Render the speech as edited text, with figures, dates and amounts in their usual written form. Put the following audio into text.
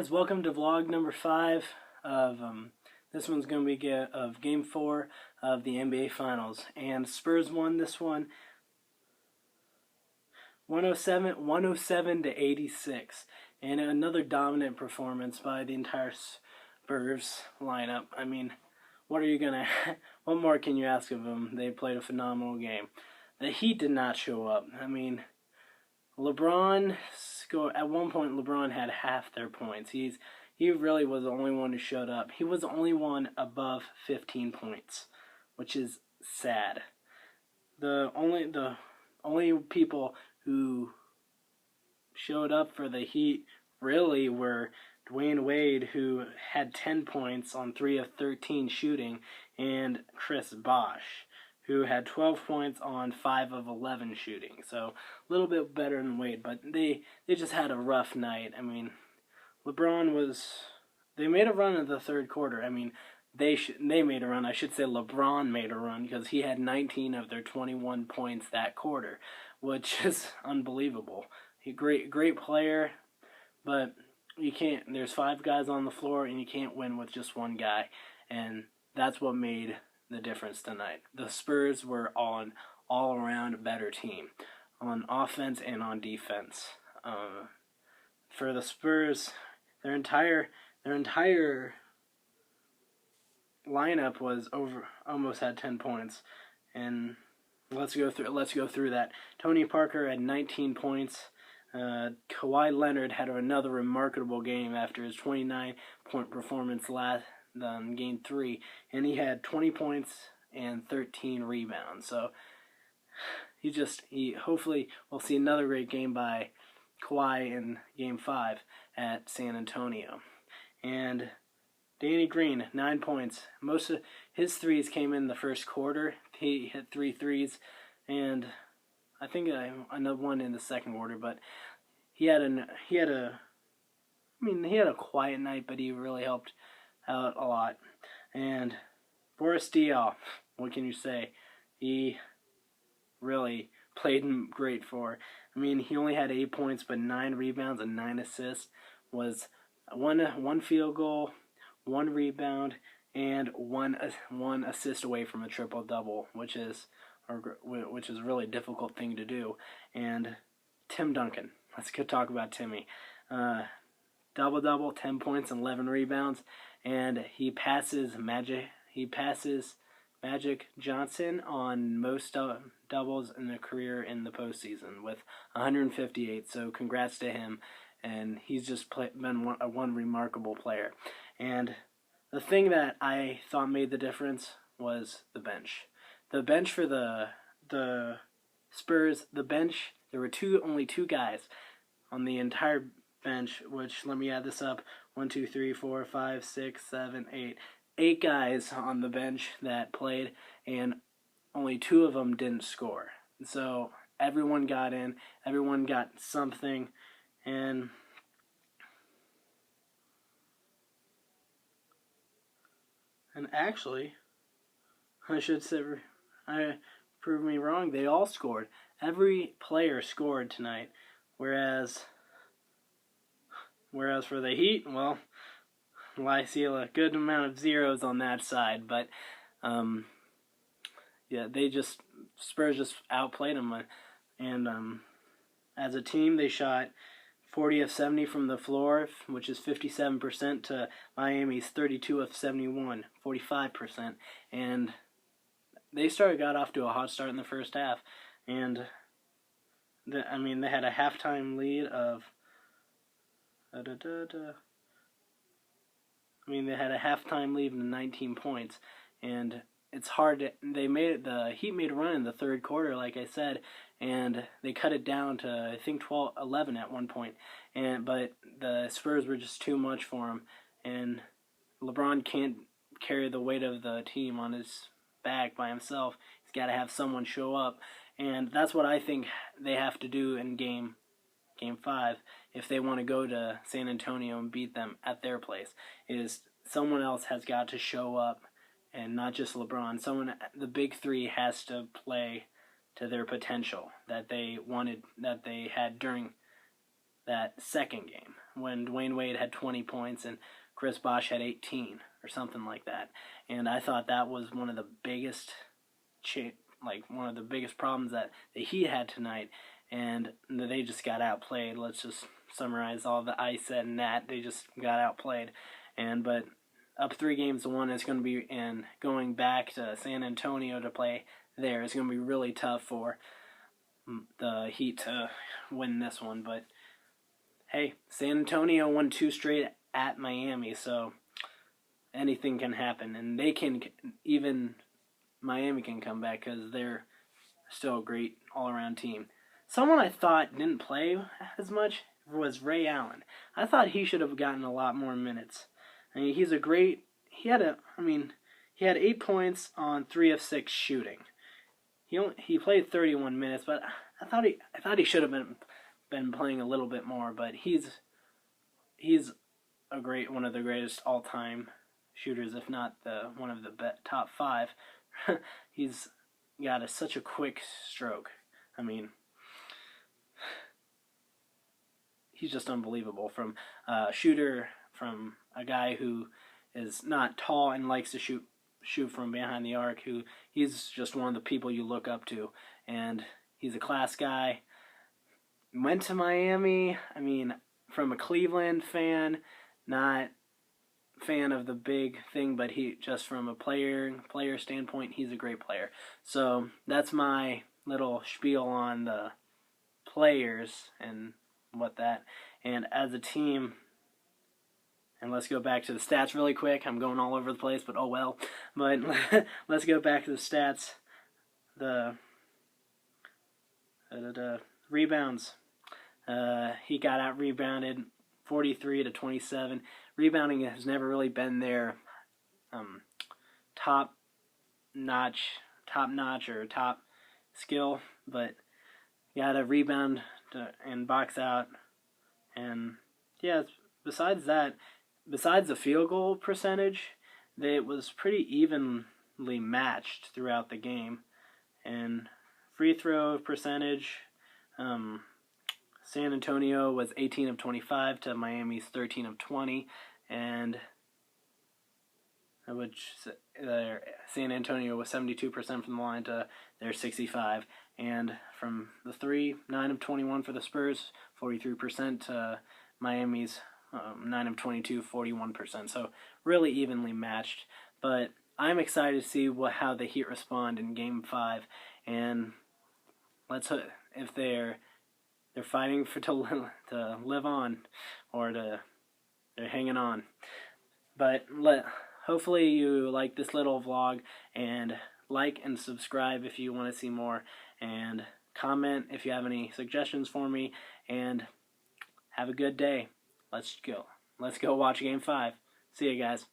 guys, welcome to vlog number 5 of this one's going to be of game 4 of the NBA Finals, and Spurs won this one 107 to 86, and another dominant performance by the entire Spurs lineup. I mean, what more can you ask of them? They played a phenomenal game. The Heat did not show up. I mean, LeBron scored at one point. LeBron had half their points. He really was the only one who showed up. He was the only one above 15 points, which is sad. The only people who showed up for the Heat really were Dwayne Wade, who had 10 points on 3 of 13 shooting, and Chris Bosh, who had 12 points on 5 of 11 shooting. So a little bit better than Wade, but they just had a rough night. I mean, they made a run in the third quarter. I mean, they made a run. I should say LeBron made a run because he had 19 of their 21 points that quarter, which is unbelievable. Great player, but you can't. There's 5 guys on the floor, and you can't win with just one guy, and that's what made the difference tonight. The Spurs were all around a better team on offense and on defense. For the Spurs, their entire lineup was almost had 10 points, and let's go through that. Tony Parker had 19 points. Kawhi Leonard had another remarkable game after his 29-point performance last game 3, and he had 20 points and 13 rebounds. So hopefully we'll see another great game by Kawhi in game 5 at San Antonio. And Danny Green, 9 points. Most of his threes came in the first quarter. He hit 3 threes, and I think another one in the second quarter. But he had a quiet night, but he really helped out a lot. And Boris Diaw, what can you say? He really played great for. I mean, he only had 8 points, but 9 rebounds and 9 assists. Was one field goal, 1 rebound, and one assist away from a triple double, which is a really difficult thing to do. And Tim Duncan, let's go talk about Timmy. Double-double, 10 points and 11 rebounds, and he passes Magic Johnson on most doubles in their career in the postseason with 158. So congrats to him, and he's just been one remarkable player. And the thing that I thought made the difference was the bench. The bench for the Spurs, there were only two guys on the entire bench, which, let me add this up, 1, 2, 3, 4, 5, 6, 7, 8. 8 guys on the bench that played, and only 2 of them didn't score. So everyone got in, everyone got something, and actually, I should say, I proved me wrong. They all scored. Every player scored tonight, whereas for the Heat, well, I see a good amount of zeros on that side, but yeah, Spurs just outplayed them, and as a team they shot 40 of 70 from the floor, which is 57%, to Miami's 32 of 71, 45%, and they got off to a hot start in the first half, and they had a halftime lead of they had a halftime lead of 19 points, and it's hard to. The Heat made a run in the third quarter, like I said, and they cut it down to I think 11 at one point, but the Spurs were just too much for him, and LeBron can't carry the weight of the team on his back by himself. He's got to have someone show up, and that's what I think they have to do in Game 5, if they want to go to San Antonio and beat them at their place, is someone else has got to show up, and not just LeBron. The big 3 has to play to their potential that they had during that second game when Dwayne Wade had 20 points and Chris Bosh had 18 or something like that. And I thought that was one of the biggest problems that the Heat had tonight, and they just got outplayed. Let's just summarize all the I said and that. They just got outplayed. But up 3-1 is going to be, and going back to San Antonio to play there is going to be really tough for the Heat to win this one. But hey, San Antonio won 2 straight at Miami, so anything can happen, and even Miami can come back because they're still a great all-around team. Someone I thought didn't play as much was Ray Allen. I thought he should have gotten a lot more minutes. I mean, he had 8 points on 3 of 6 shooting. He played 31 minutes, but I thought he should have been playing a little bit more. But he's one of the greatest all-time shooters, if not one of the top 5. He's got such a quick stroke. I mean, he's just unbelievable. From a shooter, from a guy who is not tall and likes to shoot from behind the arc, he's just one of the people you look up to. And he's a class guy. Went to Miami. I mean, from a Cleveland fan, not fan of the big thing, but he just from a player standpoint, he's a great player. So that's my little spiel on the players and and as a team. And let's go back to the stats really quick. I'm going all over the place, but oh well. But let's go back to the stats. The rebounds. He got out rebounded 43-27. Rebounding has never really been their top notch or top skill, but got a rebound and box out. And yeah, besides the field goal percentage, it was pretty evenly matched throughout the game. And free throw percentage, San Antonio was 18 of 25 to Miami's 13 of 20, and San Antonio was 72% from the line to their 65, and from the 3, 9 of 21 for the Spurs, 43% to Miami's 9 of 22, 41%. So really evenly matched. But I'm excited to see how the Heat respond in Game 5, and let's hope if they're fighting to live on, or they're hanging on. But hopefully you like this little vlog, and like and subscribe if you want to see more, and comment if you have any suggestions for me, and have a good day. Let's go watch Game 5. See you guys.